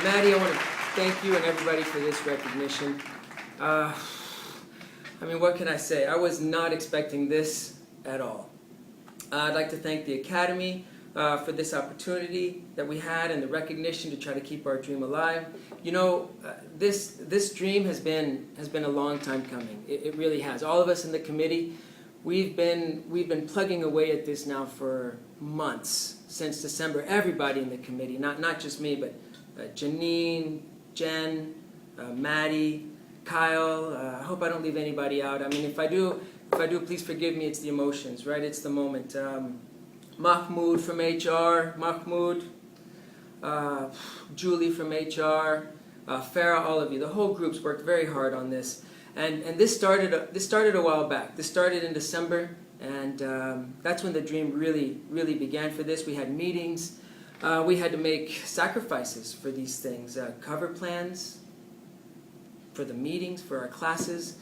Maddie, I want to thank you and everybody for this recognition. I mean, what can I say? I was not expecting this at all. I'd like to thank the Academy for this opportunity that we had and the recognition to try to keep our dream alive. You know, this dream has been a long time coming. It really has. All of us in the committee, we've been plugging away at this now for months, since December. Everybody in the committee, not just me, but Janine, Jen, Maddie, Kyle. I hope I don't leave anybody out. I mean, if I do, please forgive me. It's the emotions, right? It's the moment. Mahmoud from HR, Julie from HR, Farah, all of you. The whole group's worked very hard on this, and this started a while back. This started in December, and that's when the dream really began for this. We had meetings. We had to make sacrifices for these things. Cover plans for the meetings, for our classes.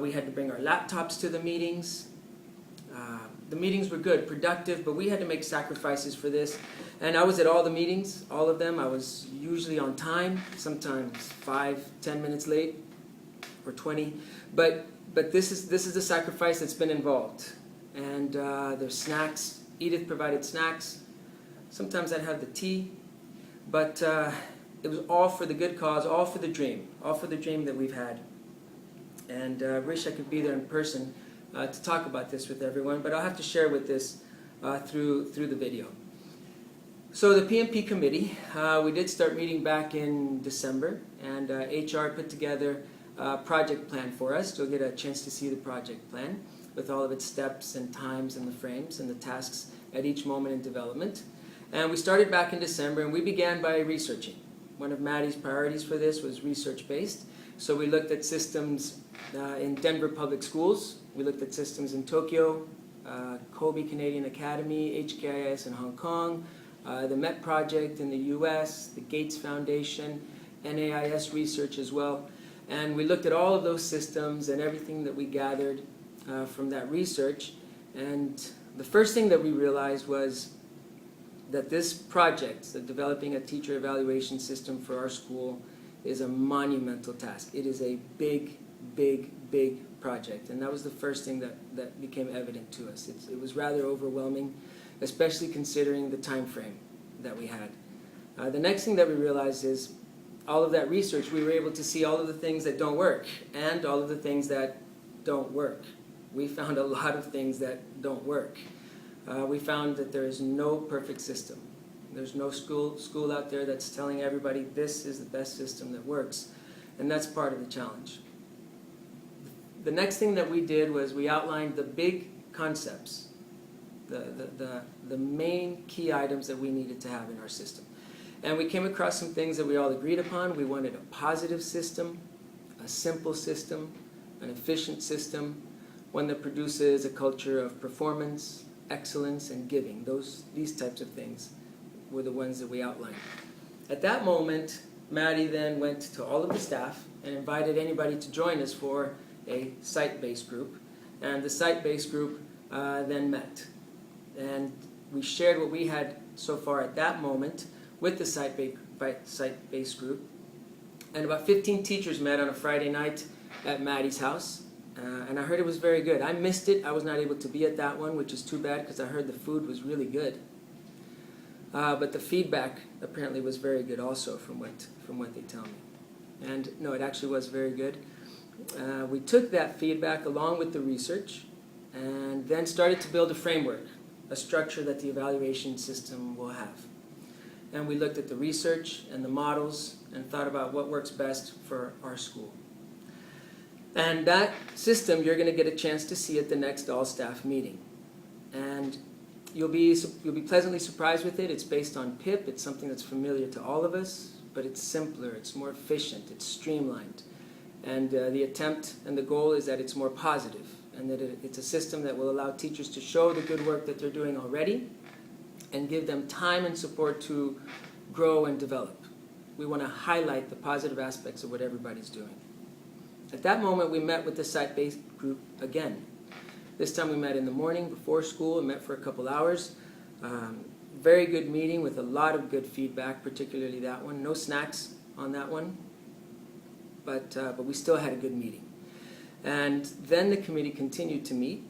We had to bring our laptops to the meetings. The meetings were good, productive, but we had to make sacrifices for this. And I was at all the meetings, all of them. I was usually on time, sometimes 5-10 minutes late, or 20. But this is the sacrifice that's been involved. And there's snacks. Edith provided snacks. Sometimes I'd have the tea. But it was all for the good cause, all for the dream that we've had. And I wish I could be there in person to talk about this with everyone, but I'll have to share with this through the video. So the PMP committee, we did start meeting back in December, and HR put together a project plan for us. You'll get a chance to see the project plan with all of its steps and times and the frames and the tasks at each moment in development. And we started back in December, and we began by researching. One of Maddie's priorities for this was research-based. So we looked at systems in Denver Public Schools. We looked at systems in Tokyo, Kobe Canadian Academy, HKIS in Hong Kong, the MET project in the US, the Gates Foundation, NAIS research as well. And we looked at all of those systems and everything that we gathered from that research. And the first thing that we realized was that this project, the developing a teacher evaluation system for our school, is a monumental task. It is a big project, and that was the first thing that became evident to us. It was rather overwhelming, especially considering the time frame that we had. The next thing that we realized is all of that research, we were able to see all of the things that don't work and all of the things that don't work. We found a lot of things that don't work. We found that there is no perfect system. There's no school out there that's telling everybody this is the best system that works, and that's part of the challenge. The next thing that we did was we outlined the big concepts, the main key items that we needed to have in our system. And we came across some things that we all agreed upon. We wanted a positive system, a simple system, an efficient system, one that produces a culture of performance, excellence, and giving. These types of things were the ones that we outlined. At that moment, Maddie then went to all of the staff and invited anybody to join us for a site-based group. And the site-based group then met. And we shared what we had so far at that moment with the site-based group. And about 15 teachers met on a Friday night at Maddie's house. And I heard it was very good. I missed it. I was not able to be at that one, which is too bad because I heard the food was really good. But the feedback apparently was very good also from what they tell me. And no, it actually was very good. We took that feedback along with the research and then started to build a framework, a structure that the evaluation system will have. And we looked at the research and the models and thought about what works best for our school. And that system you're going to get a chance to see at the next all-staff meeting. And you'll be pleasantly surprised with it. It's based on PIP. It's something that's familiar to all of us, but it's simpler, it's more efficient, it's streamlined. And the attempt and the goal is that it's more positive, and that it's a system that will allow teachers to show the good work that they're doing already and give them time and support to grow and develop. We want to highlight the positive aspects of what everybody's doing. At that moment, we met with the site-based group again. This time we met in the morning before school and met for a couple hours. very good meeting with a lot of good feedback, particularly that one. No snacks on that one, but we still had a good meeting. And then the committee continued to meet,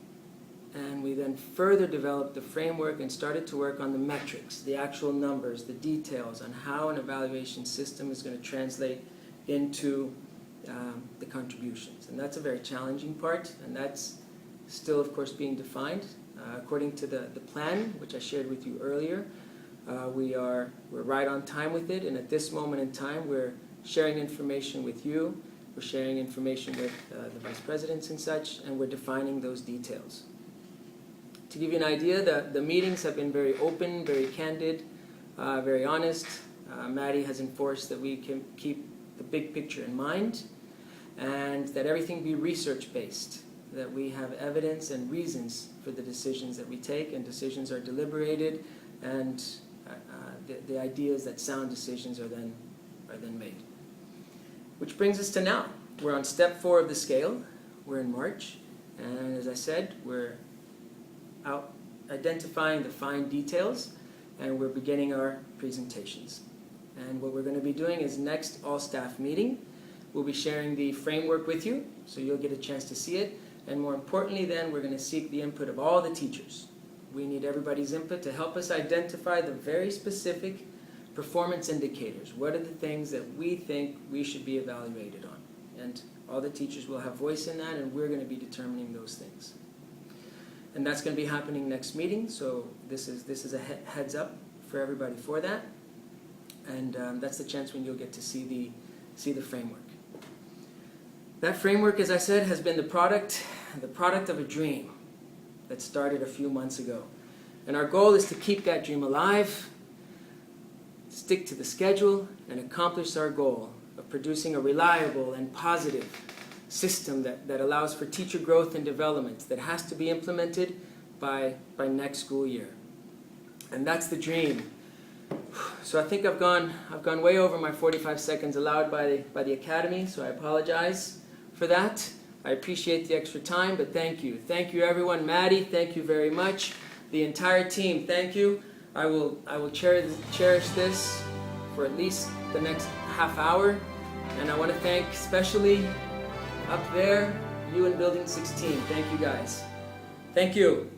and we then further developed the framework and started to work on the metrics, the actual numbers, the details on how an evaluation system is going to translate into the contributions. And that's a very challenging part, and that's still, of course, being defined. According to the plan, which I shared with you earlier, we're right on time with it, and at this moment in time, we're sharing information with you, we're sharing information with the vice presidents and such, and we're defining those details. To give you an idea, the meetings have been very open, very candid, very honest. Maddie has enforced that we can keep the big picture in mind, and that everything be research-based, that we have evidence and reasons for the decisions that we take, and decisions are deliberated, and the idea is that sound decisions are then made. Which brings us to now. We're on step 4 of the scale. We're in March, and as I said, we're out identifying the fine details, and we're beginning our presentations. And what we're going to be doing is next all-staff meeting, we'll be sharing the framework with you, so you'll get a chance to see it. And more importantly then, we're going to seek the input of all the teachers. We need everybody's input to help us identify the very specific performance indicators. What are the things that we think we should be evaluated on? And all the teachers will have voice in that, and we're going to be determining those things. And that's going to be happening next meeting, so this is a heads up for everybody for that. And that's the chance when you'll get to see the framework. That framework, as I said, has been the product of a dream that started a few months ago. And our goal is to keep that dream alive, stick to the schedule, and accomplish our goal of producing a reliable and positive system that allows for teacher growth and development that has to be implemented by next school year. And that's the dream. So I think I've gone way over my 45 seconds allowed by the Academy, so I apologize for that. I appreciate the extra time, but thank you. Thank you, everyone. Maddie, thank you very much. The entire team, thank you. I will cherish this for at least the next half hour. And I want to thank especially up there, you in Building 16. Thank you, guys. Thank you.